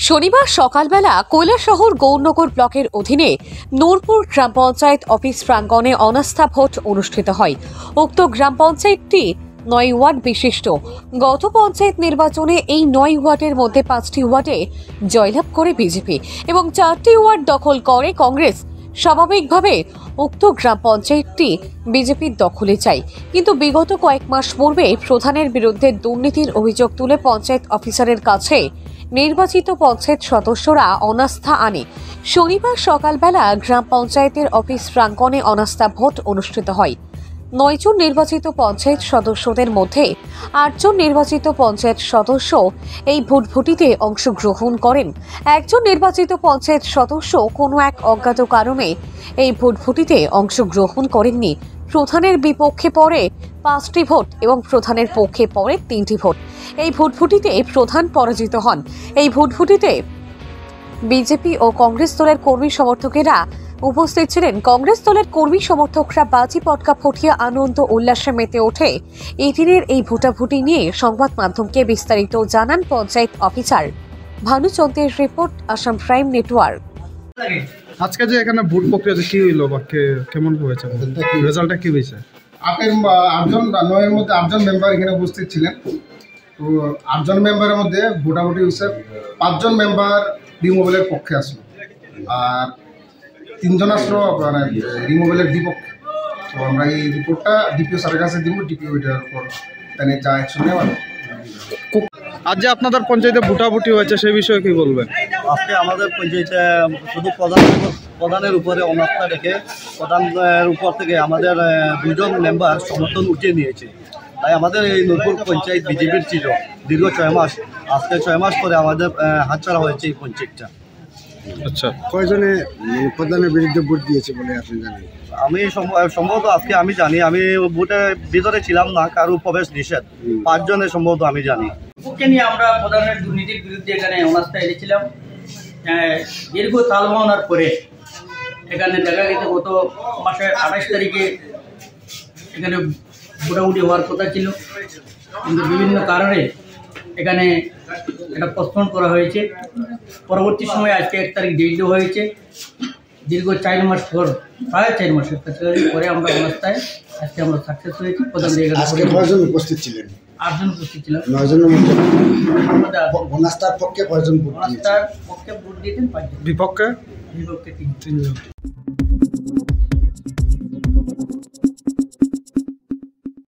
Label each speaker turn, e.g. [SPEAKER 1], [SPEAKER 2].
[SPEAKER 1] শনিবার সকালবেলা কৈলাসহর গৌরনগর ব্লকের অধীনে নূরপুর গ্রাম পঞ্চায়েত অফিস প্রাঙ্গণে অনাস্থা ভোট অনুষ্ঠিত হয়। উক্ত গ্রাম পঞ্চায়েতটি ৯ ওয়ার্ড বিশিষ্ট। গত পঞ্চায়েত নির্বাচনে এই ৯ ওয়ার্ডের মধ্যে ৫টি ওয়ার্ডে জয়লাভ করে বিজেপি এবং ৪টি ওয়ার্ড দখল করে কংগ্রেস। স্বাভাবিকভাবে উক্ত গ্রাম পঞ্চায়েতটি বিজেপির দখলে চায়, কিন্তু বিগত কয়েক মাস পূর্বে প্রধানের বিরুদ্ধে দুর্নীতির অভিযোগ তুলে পঞ্চায়েত অফিসারের কাছে নির্বাচিত পঞ্চায়েত সদস্যরা অনাস্থা আনে। শনিবার সকালবেলা গ্রাম পঞ্চায়েতের অফিস প্রাঙ্গণে অনাস্থা ভোট অনুষ্ঠিত হয়। ৯ জন নির্বাচিত পঞ্চায়েত সদস্যদের মধ্যে ৮ জন নির্বাচিত পঞ্চায়েত সদস্য এই ভোটভুটিতে অংশগ্রহণ করেন। একজন নির্বাচিত পঞ্চায়েত সদস্য কোনো এক অজ্ঞাত কারণে এই ভোটভুটিতে অংশগ্রহণ করেননি। প্রধানের বিপক্ষে পড়ে 5টি ভোট এবং প্রধানের পক্ষে পড়ে 3টি ভোট। এই ভোটভুটিতে প্রধান পরাজিত হন। এই ভোটভুটিতে বিজেপি ও কংগ্রেস দলের কর্মী সমর্থকেরা উপস্থিত ছিলেন। কংগ্রেস দলের কর্মী সমর্থকরা বাজি পটকা ফুটিয়ে আনন্দ উল্লাসে মেতে ওঠে। এই দিনের এই ভোটাভুটি নিয়ে সংবাদ মাধ্যমকে বিস্তারিত জানান পঞ্চায়েত অফিসার। ভানুচন্দ্রের রিপোর্ট, আসাম প্রাইম নেটওয়ার্ক।
[SPEAKER 2] আজকে যে এখানে ভোট প্রক্রিয়া কি হইলো বা কেমন হয়েছে, রেজাল্টটা কি হয়েছে?
[SPEAKER 3] আপনার 9 মধ্যে 8 জন মেম্বার এখানে উপস্থিত ছিলেন। তো 8 জন মেম্বারের মধ্যে ভোটাভুটি হয়েছে। 5 জন মেম্বার রিমুভালের পক্ষে আসলো আর 3 জন আসলো রিমুভালের বিপক্ষে। তো আমরা এই রিপোর্টটা ডিপিও স্যারের কাছে দিব। ডিপিও এটার উপর তাহলে যা অ্যাকশন নেওয়া।
[SPEAKER 2] আজ যে আপনাদের পঞ্চায়েতে ভোটাভুটি হয়েছে সেই বিষয়ে কি বলবেন?
[SPEAKER 4] আজকে আমাদের পঞ্চায়েতে শুধু প্রধানের উপরে অনাস্থা রেখে প্রধানের উপর থেকে আমাদের 2 জন মেম্বার সমর্থন উঠিয়ে নিয়েছে। তাই আমাদের এই নূরপুর পঞ্চায়েত বিজেপির ছিল দীর্ঘ 6 মাস। আজকে 6 মাস পরে আমাদের হাতছাড়া হয়েছে এই পঞ্চায়েতটা।
[SPEAKER 2] আচ্ছা,
[SPEAKER 5] কয়জনে প্রধানের বিরুদ্ধে ভোট দিয়েছে বলে আপনি জানেন?
[SPEAKER 4] আমি সম্ভবত আজকে আমি জানি, আমি ভোটের ভিতরে ছিলাম না, কারো প্রবেশ নিষেধ। 5 জনের সম্ভবত আমি জানি।
[SPEAKER 6] পক্ষে নিয়ে আমরা প্রধানের দুর্নীতির বিরুদ্ধে এখানে অনাস্থা এনেছিলাম। দীর্ঘ তালবাহনার পরে এখানে দেখা গেছে গত মাসের 28 তারিখে এখানে ভোটাভুটি হওয়ার কথা ছিল, কিন্তু বিভিন্ন কারণে এখানে এটা পোস্টপোন করা হয়েছে। পরবর্তী সময়ে আজকে 1 তারিখ ডেট দেওয়া হয়েছে। দীর্ঘ 4 মাস পর, প্রায় 4 মাসের কাছাকাছি পরে আমরা অনাস্থায় আজকে আমরা সাকসেস হয়েছি।
[SPEAKER 5] আজকে কয়জন উপস্থিত ছিলেন?
[SPEAKER 6] 8 জন উপস্থিত ছিলাম।
[SPEAKER 5] 9 জনের মধ্যে অনাস্থার পক্ষে কয়জন ভোট দিয়েছেন?
[SPEAKER 6] অনাস্থার পক্ষে ভোট দিয়েছেন 5 জন,
[SPEAKER 2] বিপক্ষে
[SPEAKER 6] 3 জন।